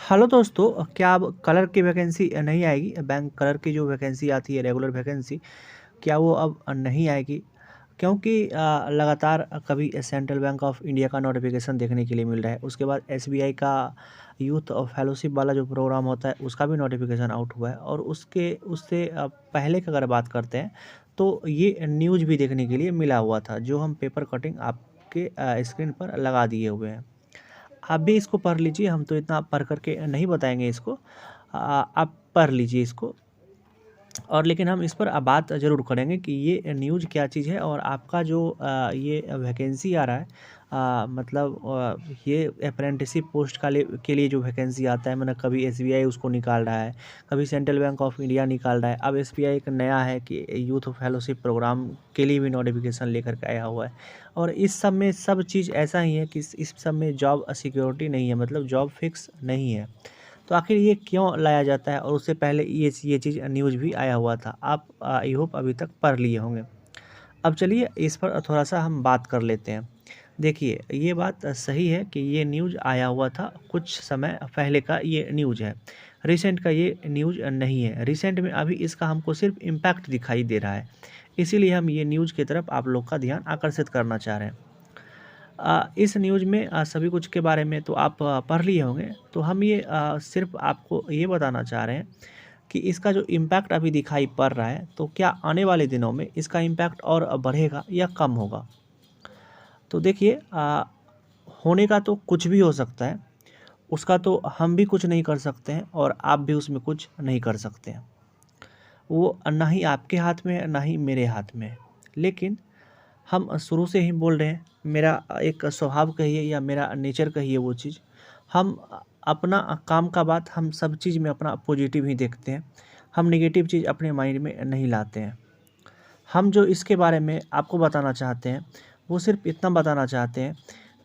Hello दोस्तों, क्या अब कलर की वैकेंसी नहीं आएगी? बैंक कलर की जो वैकेंसी आती है रेगुलर वैकेंसी, क्या वो अब नहीं आएगी? क्योंकि लगातार कभी सेंट्रल बैंक ऑफ इंडिया का नोटिफिकेशन देखने के लिए मिल रहा है, उसके बाद एसबीआई का यूथ फेलोशिप वाला जो प्रोग्राम होता है उसका भी नोटिफिकेशन आउट हुआ है। और उससे पहले की अगर बात करते हैं तो ये न्यूज़ भी देखने के लिए मिला हुआ था, जो हम पेपर कटिंग आपके स्क्रीन पर लगा दिए हुए हैं। आप भी इसको पढ़ लीजिए, हम तो इतना पढ़ करके नहीं बताएंगे इसको। आप पढ़ लीजिए इसको। और लेकिन हम इस पर बात ज़रूर करेंगे कि ये न्यूज़ क्या चीज़ है और आपका जो ये वैकेंसी आ रहा है, मतलब ये अप्रेंटिसशिप पोस्ट के लिए जो वैकेंसी आता है, मतलब कभी एसबीआई उसको निकाल रहा है, कभी सेंट्रल बैंक ऑफ इंडिया निकाल रहा है, अब एसबीआई एक नया है कि यूथ फेलोशिप प्रोग्राम के लिए भी नोटिफिकेशन लेकर के आया हुआ है। और इस सब में सब चीज़ ऐसा ही है कि इस सब में जॉब सिक्योरिटी नहीं है, मतलब जॉब फिक्स नहीं है। तो आखिर ये क्यों लाया जाता है? और उससे पहले ये चीज़ न्यूज़ भी आया हुआ था, आप आई होप अभी तक पढ़ लिए होंगे। अब चलिए इस पर थोड़ा सा हम बात कर लेते हैं। देखिए, ये बात सही है कि ये न्यूज़ आया हुआ था, कुछ समय पहले का ये न्यूज़ है, रिसेंट का ये न्यूज़ नहीं है। रिसेंट में अभी इसका हमको सिर्फ इम्पैक्ट दिखाई दे रहा है, इसीलिए हम ये न्यूज़ की तरफ आप लोग का ध्यान आकर्षित करना चाह रहे हैं। इस न्यूज़ में सभी कुछ के बारे में तो आप पढ़ लिए होंगे, तो हम ये सिर्फ आपको ये बताना चाह रहे हैं कि इसका जो इम्पैक्ट अभी दिखाई पड़ रहा है, तो क्या आने वाले दिनों में इसका इम्पैक्ट और बढ़ेगा या कम होगा? तो देखिए, होने का तो कुछ भी हो सकता है, उसका तो हम भी कुछ नहीं कर सकते हैं और आप भी उसमें कुछ नहीं कर सकते हैं। वो ना ही आपके हाथ में है, ना ही मेरे हाथ में है। लेकिन हम शुरू से ही बोल रहे हैं, मेरा एक स्वभाव कहिए या मेरा नेचर कहिए, वो चीज़ हम अपना काम का बात हम सब चीज़ में अपना पॉजिटिव ही देखते हैं। हम नेगेटिव चीज़ अपने माइंड में नहीं लाते हैं। हम जो इसके बारे में आपको बताना चाहते हैं, वो सिर्फ इतना बताना चाहते हैं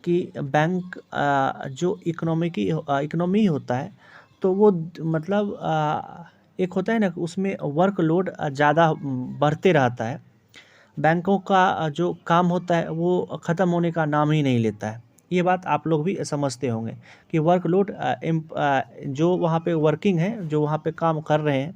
कि बैंक जो इकोनॉमी होता है, तो वो मतलब एक होता है ना, उसमें वर्कलोड ज़्यादा बढ़ते रहता है। बैंकों का जो काम होता है वो ख़त्म होने का नाम ही नहीं लेता है। ये बात आप लोग भी समझते होंगे कि वर्कलोड जो वहाँ पे वर्किंग है, जो वहाँ पे काम कर रहे हैं,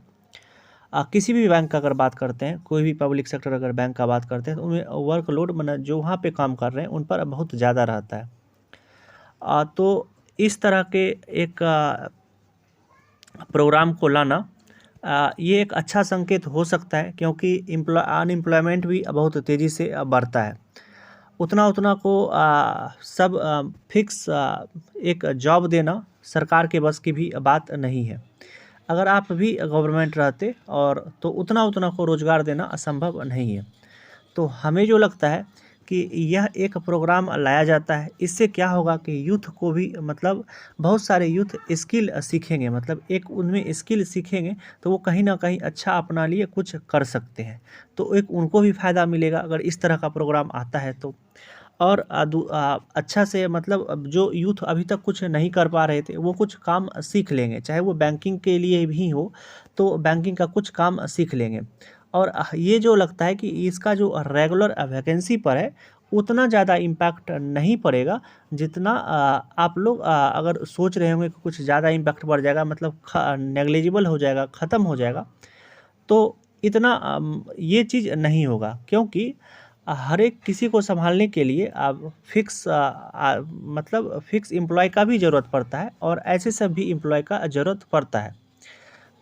किसी भी बैंक का अगर बात करते हैं, कोई भी पब्लिक सेक्टर अगर बैंक का बात करते हैं, तो उनमें वर्कलोड मतलब जो वहाँ पे काम कर रहे हैं उन पर बहुत ज़्यादा रहता है। तो इस तरह के एक प्रोग्राम को लाना, ये एक अच्छा संकेत हो सकता है, क्योंकि अनएम्प्लॉयमेंट भी बहुत तेज़ी से बढ़ता है। उतना उतना को सब फिक्स एक जॉब देना सरकार के बस की भी बात नहीं है। अगर आप भी गवर्नमेंट रहते और तो उतना उतना को रोज़गार देना असंभव नहीं है। तो हमें जो लगता है कि यह एक प्रोग्राम लाया जाता है, इससे क्या होगा कि यूथ को भी, मतलब बहुत सारे यूथ स्किल सीखेंगे, मतलब एक उनमें स्किल सीखेंगे तो वो कहीं ना कहीं अच्छा अपना लिए कुछ कर सकते हैं। तो एक उनको भी फ़ायदा मिलेगा अगर इस तरह का प्रोग्राम आता है तो। और अच्छा से, मतलब अब जो यूथ अभी तक कुछ नहीं कर पा रहे थे वो कुछ काम सीख लेंगे, चाहे वो बैंकिंग के लिए भी हो, तो बैंकिंग का कुछ काम सीख लेंगे। और ये जो लगता है कि इसका जो रेगुलर वैकेंसी पर है, उतना ज़्यादा इम्पैक्ट नहीं पड़ेगा जितना आप लोग अगर सोच रहे होंगे कि कुछ ज़्यादा इम्पैक्ट पड़ जाएगा, मतलब नेग्लिजिबल हो जाएगा, ख़त्म हो जाएगा। तो इतना ये चीज़ नहीं होगा, क्योंकि हर एक किसी को संभालने के लिए अब मतलब फिक्स एम्प्लॉय का भी ज़रूरत पड़ता है और ऐसे सभी एम्प्लॉय का ज़रूरत पड़ता है।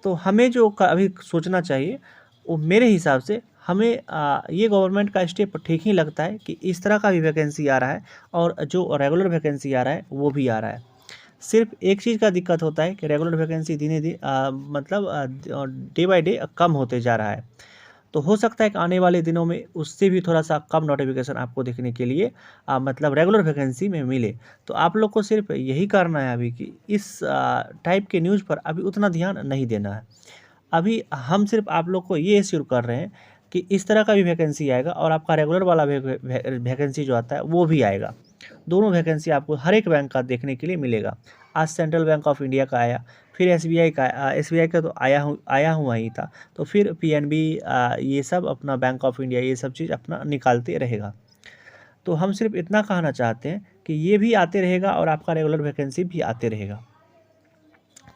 तो हमें जो अभी सोचना चाहिए, वो मेरे हिसाब से हमें ये गवर्नमेंट का स्टेप ठीक ही लगता है कि इस तरह का भी वैकेंसी आ रहा है और जो रेगुलर वैकेंसी आ रहा है वो भी आ रहा है। सिर्फ एक चीज़ का दिक्कत होता है कि रेगुलर वैकेंसी दिने दिन मतलब डे बाय डे कम होते जा रहा है। तो हो सकता है कि आने वाले दिनों में उससे भी थोड़ा-सा कम नोटिफ़िकेशन आपको देखने के लिए मतलब रेगुलर वैकेंसी में मिले। तो आप लोग को सिर्फ यही करना है अभी कि इस टाइप के न्यूज़ पर अभी उतना ध्यान नहीं देना है। अभी हम सिर्फ आप लोग को ये एश्योर कर रहे हैं कि इस तरह का भी वैकेंसी आएगा और आपका रेगुलर वाला वैकेंसी जो आता है वो भी आएगा। दोनों वैकेंसी आपको हर एक बैंक का देखने के लिए मिलेगा। आज सेंट्रल बैंक ऑफ इंडिया का आया, फिर एसबीआई का तो आया हुआ ही था, तो फिर पीएनबी, ये सब अपना बैंक ऑफ इंडिया ये सब चीज़ अपना निकालते रहेगा। तो हम सिर्फ इतना कहना चाहते हैं कि ये भी आते रहेगा और आपका रेगुलर वैकेंसी भी आते रहेगा।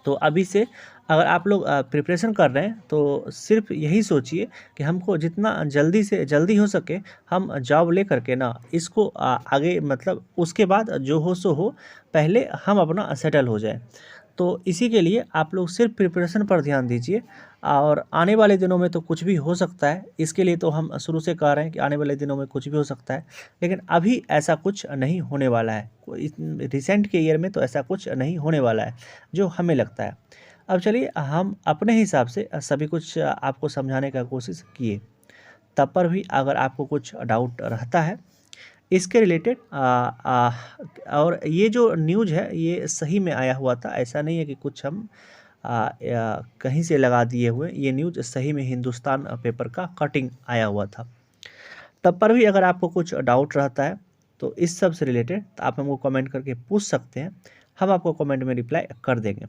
तो अभी से अगर आप लोग प्रिपरेशन कर रहे हैं तो सिर्फ यही सोचिए कि हमको जितना जल्दी से जल्दी हो सके हम जॉब ले करके ना इसको आगे मतलब उसके बाद जो हो सो हो, पहले हम अपना सेटल हो जाए। तो इसी के लिए आप लोग सिर्फ प्रिपरेशन पर ध्यान दीजिए और आने वाले दिनों में तो कुछ भी हो सकता है, इसके लिए तो हम शुरू से कह रहे हैं कि आने वाले दिनों में कुछ भी हो सकता है, लेकिन अभी ऐसा कुछ नहीं होने वाला है। रिसेंट के ईयर में तो ऐसा कुछ नहीं होने वाला है जो हमें लगता है। अब चलिए हम अपने हिसाब से सभी कुछ आपको समझाने का कोशिश किए, तब पर भी अगर आपको कुछ डाउट रहता है इसके रिलेटेड और ये जो न्यूज़ है ये सही में आया हुआ था, ऐसा नहीं है कि कुछ हम कहीं से लगा दिए हुए, ये न्यूज़ सही में हिंदुस्तान पेपर का कटिंग आया हुआ था। तब पर भी अगर आपको कुछ डाउट रहता है तो इस सब से रिलेटेड तो आप हमको कमेंट करके पूछ सकते हैं, हम आपको कमेंट में रिप्लाई कर देंगे।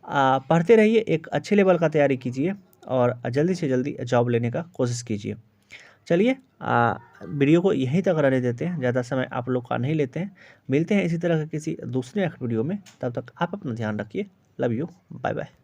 पढ़ते रहिए, एक अच्छे लेवल का तैयारी कीजिए और जल्दी से जल्दी जॉब लेने का कोशिश कीजिए। चलिए वीडियो को यहीं तक रहने देते हैं, ज़्यादा समय आप लोग का नहीं लेते हैं। मिलते हैं इसी तरह के किसी दूसरे वीडियो में, तब तक आप अपना ध्यान रखिए। Love you, bye bye.